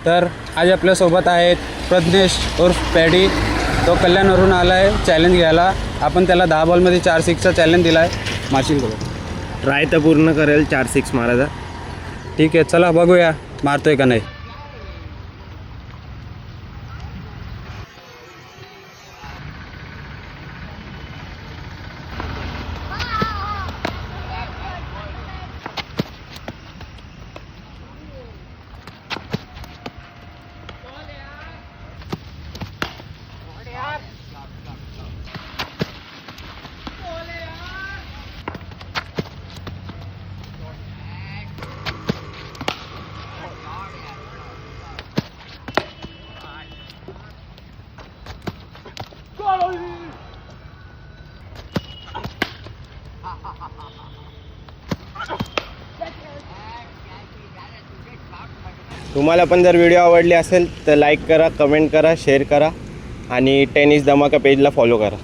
तर आज आपल्यासोबत आहेत प्रज्ञेश उर्फ पॅडी. तो कल्याणवरून आला आहे चॅलेंज घ्यायला. आपण त्याला 10 बॉलमध्ये 4 6चा चॅलेंज दिला आहे. मार्चिंग करू. ट्राय तर पूर्ण करेल 4 6 मारायचा. ठीक आहे, चला बघूया मारतोय का नाही. तुम्हाला पण जर व्हिडिओ आवडली असेल तर लाईक करा, कमेंट करा, शेअर करा आणि टेनिस धमाका पेजला फॉलो करा.